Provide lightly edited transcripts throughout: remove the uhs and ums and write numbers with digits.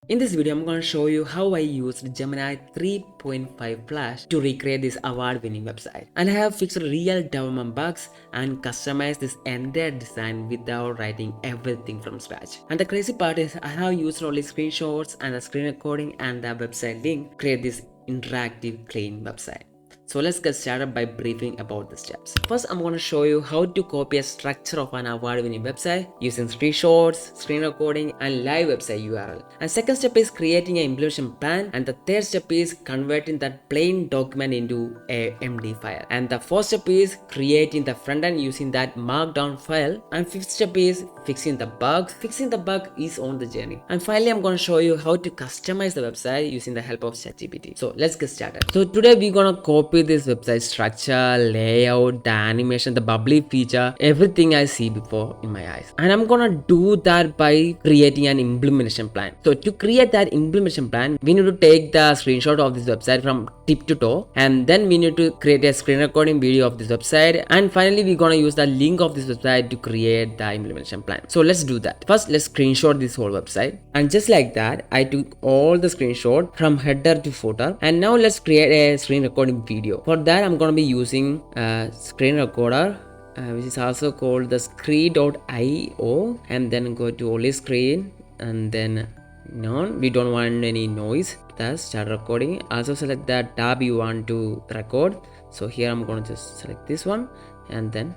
In this video, I'm going to show you how I used Gemini 3.5 Flash to recreate this award-winning website. And I have fixed real development bugs and customized this entire design without writing everything from scratch. And the crazy part is I have used only screenshots and the screen recording and the website link to create this interactive, clean website. So let's get started by briefing about the steps. First, I'm going to show you how to copy a structure of an award-winning website using screenshots, screen recording, and live website URL. And second step is creating an implementation plan. And the third step is converting that plain document into a MD file. And the fourth step is creating the front end using that Markdown file. And fifth step is fixing the bugs. Fixing the bug is on the journey. And finally, I'm going to show you how to customize the website using the help of ChatGPT. So let's get started. So today we're going to copy this website structure, layout, the animation, the bubbly feature, everything I see before in my eyes. And I'm gonna do that by creating an implementation plan. So to create that implementation plan, we need to take the screenshot of this website from tip to toe, and then we need to create a screen recording video of this website, and finally we're gonna use the link of this website to create the implementation plan. So let's do that. First, let's screenshot this whole website, and just like that, I took all the screenshot from header to footer, and now let's create a screen recording video. For that, I'm going to be using a screen recorder, which is also called the screen.io, and then go to only screen, and then none. We don't want any noise. That's start recording. Also select that tab you want to record. So here I'm going to just select this one, and then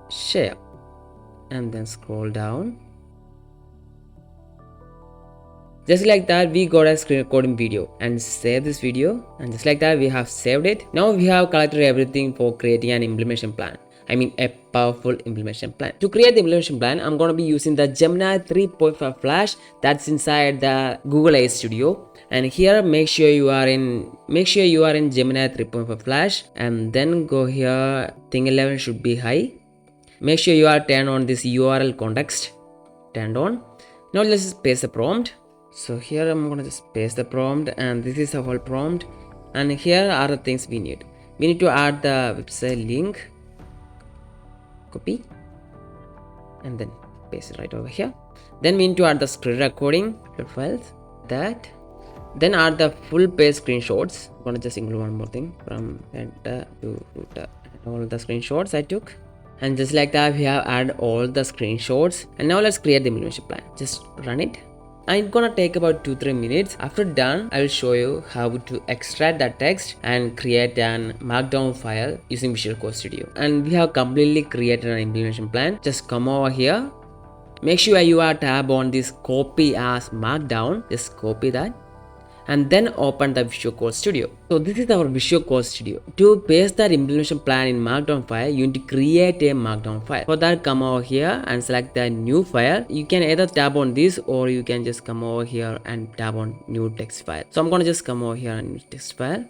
share, and then scroll down. Just like that, we got a screen recording video, and save this video, and just like that we have saved it. Now we have collected everything for creating an implementation plan. I mean a powerful implementation plan. To create the implementation plan, I'm going to be using the Gemini 3.5 Flash that's inside the Google AI Studio. And here make sure you are in Gemini 3.5 Flash, and then go here, thing level should be high. Make sure you are turned on this URL context, turned on. Now let's just paste the prompt. So here I'm going to just paste the prompt, and this is the whole prompt, and here are the things we need. We need to add the website link, copy, and then paste it right over here. Then we need to add the screen recording files, that. Then add the full page screenshots. I'm going to just include one more thing from header to footer, all the screenshots I took. And just like that, we have added all the screenshots, and now let's create the implementation plan. Just run it. I'm gonna take about 2-3 minutes. After done, I will show you how to extract that text and create an Markdown file using Visual Code Studio. And we have completely created an implementation plan. Just come over here. Make sure you are tab on this copy as Markdown. Just copy that, and then open the Visual Code Studio. So this is our Visual Code Studio. To paste that implementation plan in Markdown file, you need to create a Markdown file. For that, come over here and select the new file. You can either tab on this, or you can just come over here and tab on new text file. So I'm going to just come over here and new text file.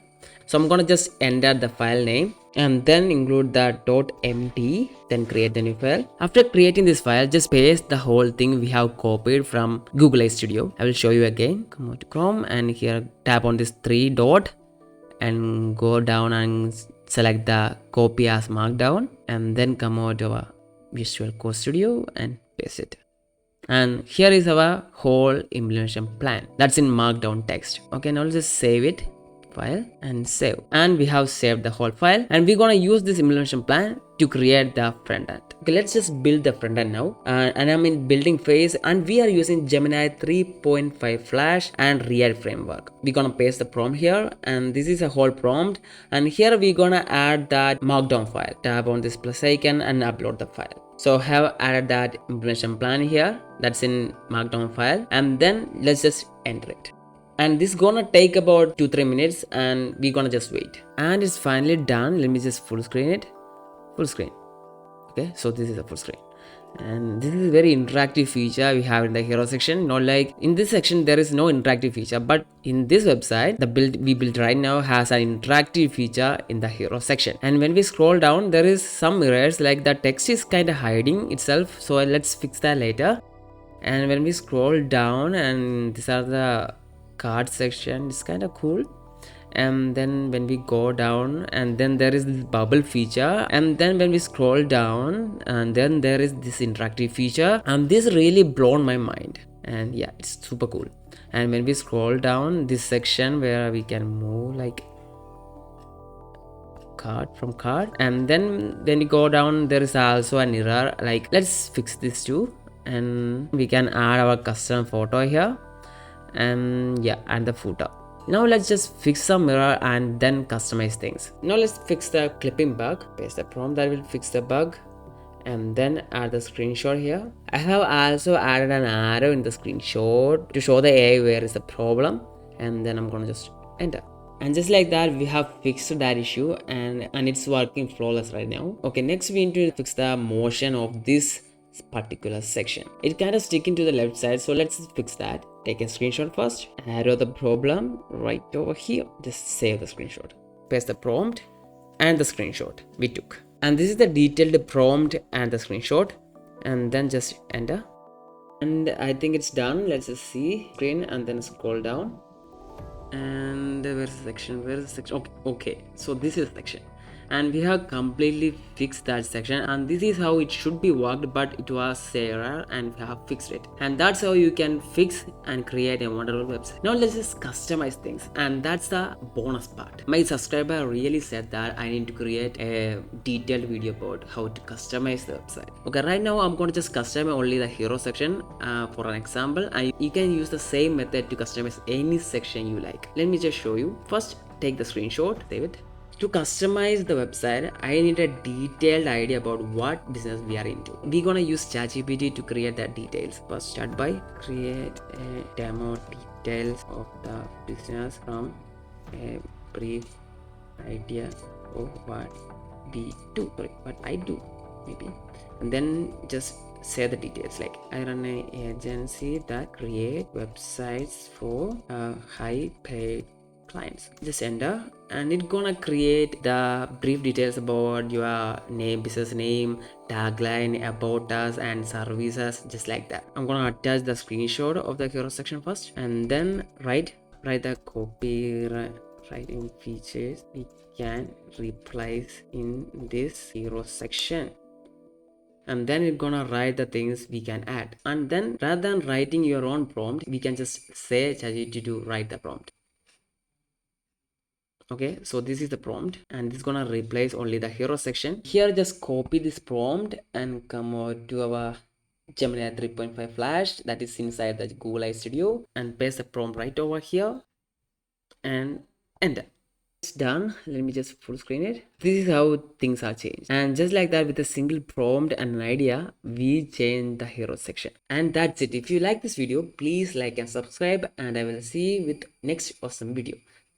So I'm going to just enter the file name, and then include the .md, then create the new file. After creating this file, just paste the whole thing we have copied from Google AI Studio. I will show you again. Come over to Chrome, and here tap on this 3 dot and go down and select the copy as Markdown, and then come over to our Visual Code Studio and paste it. And here is our whole implementation plan that's in Markdown text. Okay, now let's just save it, file, and save. And we have saved the whole file, and we're gonna use this implementation plan to create the front end. Okay, let's just build the front end now. And I'm in building phase, and we are using Gemini 3.5 Flash and React framework. We're gonna paste the prompt here, and this is a whole prompt, and here we're gonna add that Markdown file. Tap on this plus icon and upload the file. So have added that implementation plan here, that's in Markdown file, and then let's just enter it. And this is gonna take about 2-3 minutes, and we're gonna just wait. And it's finally done. Let me just full screen it. Full screen. Okay, so this is a full screen, and this is a very interactive feature we have in the hero section. Not like in this section there is no interactive feature, but in this website, the build we built right now has an interactive feature in the hero section. And when we scroll down, there is some errors, like the text is kind of hiding itself, so let's fix that later. And when we scroll down, and these are the card section, it's kind of cool. And then when we go down, and then there is this bubble feature, and then when we scroll down, and then there is this interactive feature, and this really blown my mind. And yeah, it's super cool. And when we scroll down this section where we can move like card from card, and then when you go down there is also an error. Like, let's fix this too, and we can add our custom photo here, and yeah, and the footer. Now let's just fix some error and then customize things. Now let's fix the clipping bug. Paste the prompt that will fix the bug, and then add the screenshot here. I have also added an arrow in the screenshot to show the AI where is the problem, and then I'm gonna just enter. And just like that, we have fixed that issue, and it's working flawless right now. Okay, next we need to fix the motion of this particular section. It kind of sticking to the left side, so let's fix that. Take a screenshot first, arrow the problem right over here, just save the screenshot, paste the prompt and the screenshot we took, and this is the detailed prompt and the screenshot, and then just enter. And I think it's done. Let's just see screen and then scroll down, and where's the section, okay, so this is the section, and we have completely fixed that section, and this is how it should be worked, but it was error and we have fixed it. And that's how you can fix and create a wonderful website. Now let's just customize things, and that's the bonus part. My subscriber really said that I need to create a detailed video about how to customize the website. Okay, right now I'm going to just customize only the hero section for an example, and you can use the same method to customize any section you like. Let me just show you. First, take the screenshot, save it. To customize the website, I need a detailed idea about what business we are into. We're gonna use ChatGPT to create that details. First, start by create a demo details of the business from a brief idea of what we do, what I do, maybe, and then just say the details like I run an agency that create websites for high paid clients. Just enter, and it's gonna create the brief details about your name, business name, tagline, about us, and services, just like that. I'm gonna attach the screenshot of the hero section first, and then write the copywriting features we can replace in this hero section. And then it's gonna write the things we can add, and then rather than writing your own prompt, we can just say ChatGPT to write the prompt. Okay, so this is the prompt, and it's gonna replace only the hero section. Here, just copy this prompt and come over to our Gemini 3.5 Flash that is inside the Google AI Studio, and paste the prompt right over here and enter. It's done. Let me just full screen it. This is how things are changed, and just like that, with a single prompt and an idea, we change the hero section. And that's it. If you like this video, please like and subscribe, and I will see you with next awesome video.